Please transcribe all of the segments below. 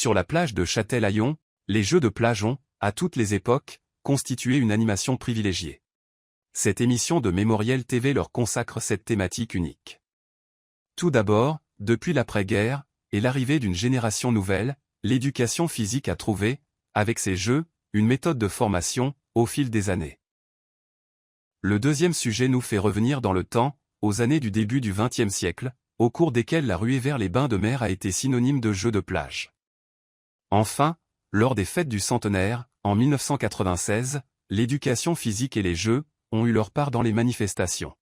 Sur la plage de Châtelaillon, les jeux de plage ont, à toutes les époques, constitué une animation privilégiée. Cette émission de Mémoriel TV leur consacre cette thématique unique. Tout d'abord, depuis l'après-guerre, et l'arrivée d'une génération nouvelle, l'éducation physique a trouvé, avec ses jeux, une méthode de formation, au fil des années. Le deuxième sujet nous fait revenir dans le temps, aux années du début du XXe siècle, au cours desquelles la ruée vers les bains de mer a été synonyme de jeux de plage. Enfin, lors des fêtes du centenaire, en 1996, l'éducation physique et les jeux ont eu leur part dans les manifestations.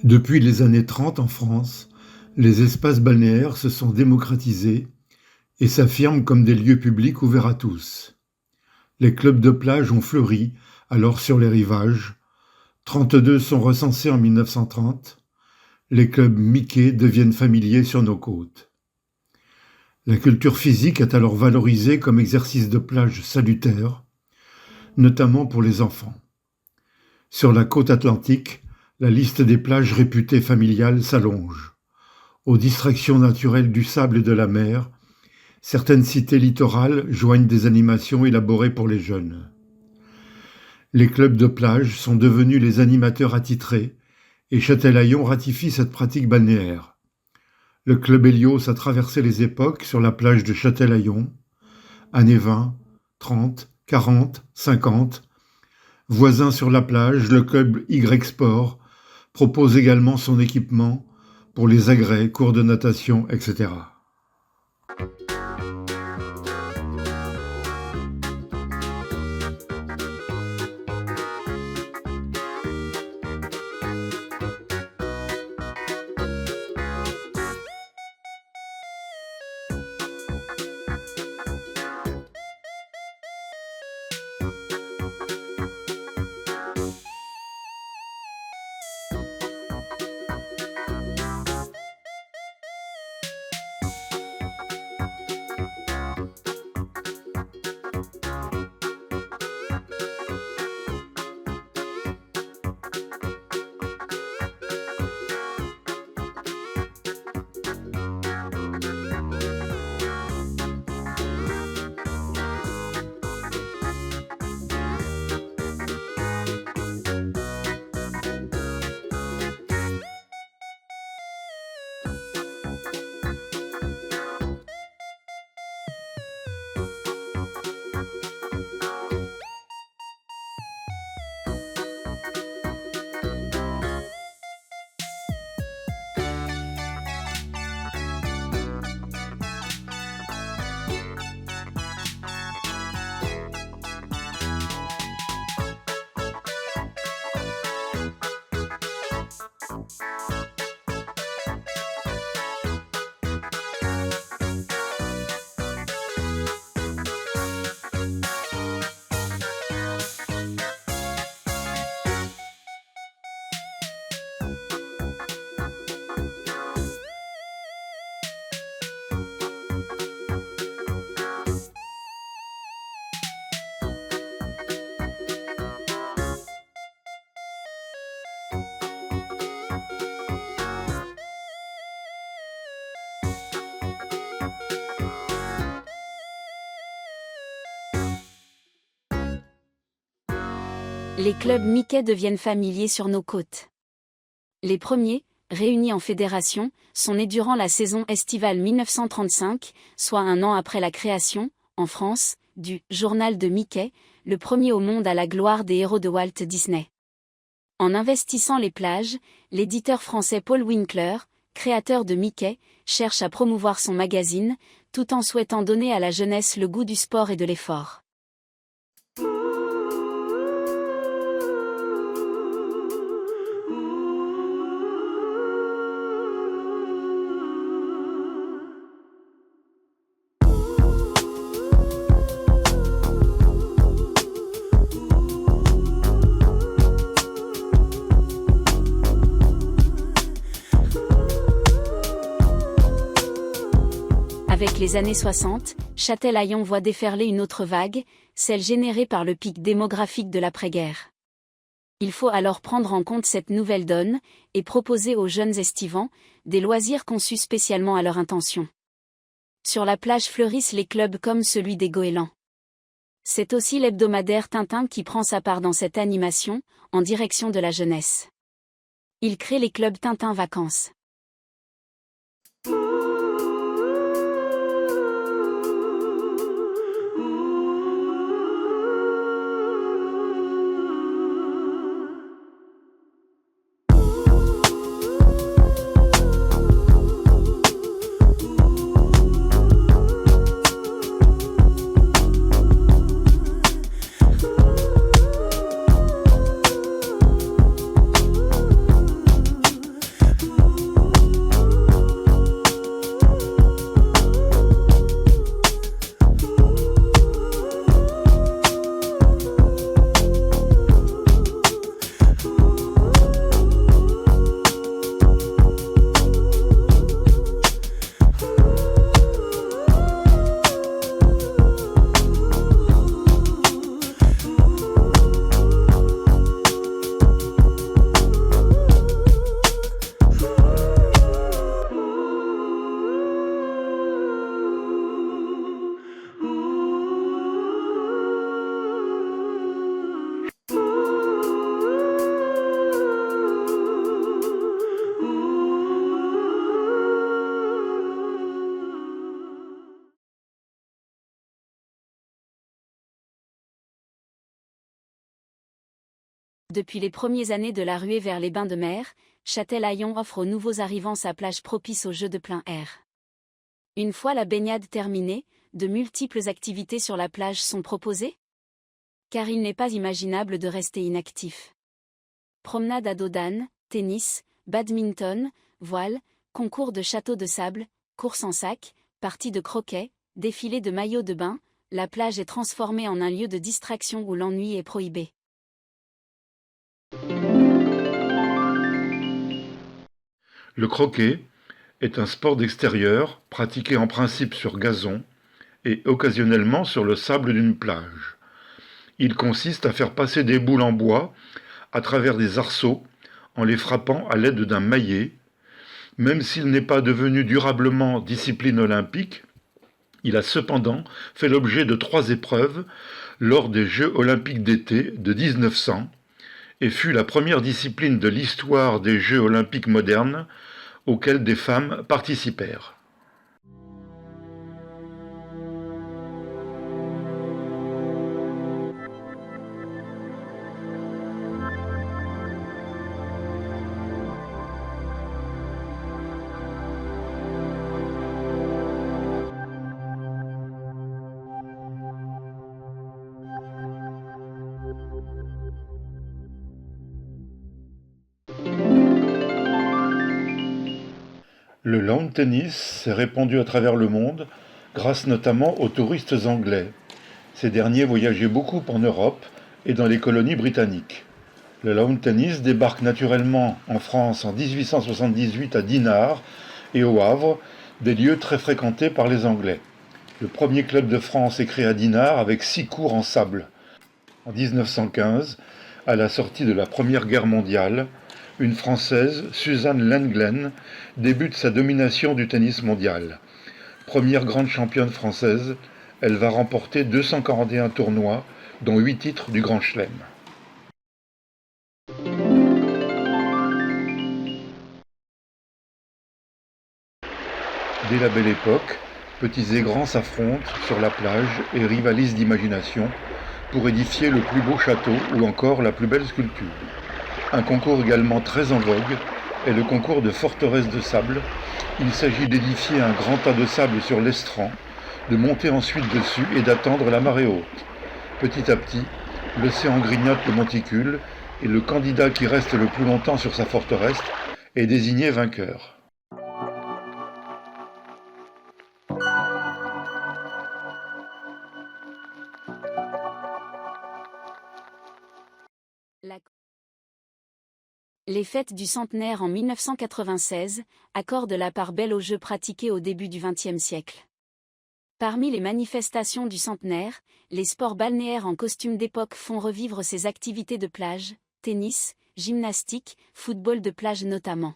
Depuis les années 30 en France, les espaces balnéaires se sont démocratisés et s'affirment comme des lieux publics ouverts à tous. Les clubs de plage ont fleuri alors sur les rivages. 32 sont recensés en 1930. Les clubs Mickey deviennent familiers sur nos côtes. La culture physique est alors valorisée comme exercice de plage salutaire, notamment pour les enfants. Sur la côte atlantique, la liste des plages réputées familiales s'allonge. Aux distractions naturelles du sable et de la mer, certaines cités littorales joignent des animations élaborées pour les jeunes. Les clubs de plage sont devenus les animateurs attitrés et Châtelaillon ratifie cette pratique balnéaire. Le club Hélios a traversé les époques sur la plage de Châtelaillon, années 20, 30, 40, 50. Voisin sur la plage, le club Y-Sport propose également son équipement pour les agrès, cours de natation, etc. Les clubs Mickey deviennent familiers sur nos côtes. Les premiers, réunis en fédération, sont nés durant la saison estivale 1935, soit un an après la création, en France, du « Journal de Mickey », le premier au monde à la gloire des héros de Walt Disney. En investissant les plages, l'éditeur français Paul Winkler, créateur de Mickey, cherche à promouvoir son magazine, tout en souhaitant donner à la jeunesse le goût du sport et de l'effort. avec les années 60, Châtelaillon voit déferler une autre vague, celle générée par le pic démographique de l'après-guerre. Il faut alors prendre en compte cette nouvelle donne, et proposer aux jeunes estivants, des loisirs conçus spécialement à leur intention. Sur la plage fleurissent les clubs comme celui des Goélands. C'est aussi l'hebdomadaire Tintin qui prend sa part dans cette animation, en direction de la jeunesse. Il crée les clubs Tintin Vacances. Depuis les premières années de la ruée vers les bains de mer, Châtelaillon offre aux nouveaux arrivants sa plage propice aux jeux de plein air. Une fois la baignade terminée, de multiples activités sur la plage sont proposées, car il n'est pas imaginable de rester inactif. Promenade à dos d'âne, tennis, badminton, voile, concours de château de sable, course en sac, partie de croquet, défilé de maillots de bain, la plage est transformée en un lieu de distraction où l'ennui est prohibé. Le croquet est un sport d'extérieur pratiqué en principe sur gazon et occasionnellement sur le sable d'une plage. Il consiste à faire passer des boules en bois à travers des arceaux en les frappant à l'aide d'un maillet. Même s'il n'est pas devenu durablement discipline olympique, il a cependant fait l'objet de 3 épreuves lors des Jeux olympiques d'été de 1900 et fut la première discipline de l'histoire des Jeux olympiques modernes auxquels des femmes participèrent. Le lawn tennis s'est répandu à travers le monde, grâce notamment aux touristes anglais. Ces derniers voyageaient beaucoup en Europe et dans les colonies britanniques. Le lawn tennis débarque naturellement en France en 1878 à Dinard et au Havre, des lieux très fréquentés par les Anglais. Le premier club de France est créé à Dinard avec 6 courts en sable. En 1915, à la sortie de la Première Guerre mondiale, une Française, Suzanne Lenglen, débute sa domination du tennis mondial. Première grande championne française, elle va remporter 241 tournois, dont 8 titres du Grand Chelem. Dès la Belle Époque, petits et grands s'affrontent sur la plage et rivalisent d'imagination pour édifier le plus beau château ou encore la plus belle sculpture. Un concours également très en vogue est le concours de forteresse de sable. Il s'agit d'édifier un grand tas de sable sur l'estran, de monter ensuite dessus et d'attendre la marée haute. Petit à petit, l'océan grignote le monticule et le candidat qui reste le plus longtemps sur sa forteresse est désigné vainqueur. Les fêtes du centenaire en 1996 accordent la part belle aux jeux pratiqués au début du XXe siècle. Parmi les manifestations du centenaire, les sports balnéaires en costume d'époque font revivre ces activités de plage, tennis, gymnastique, football de plage notamment.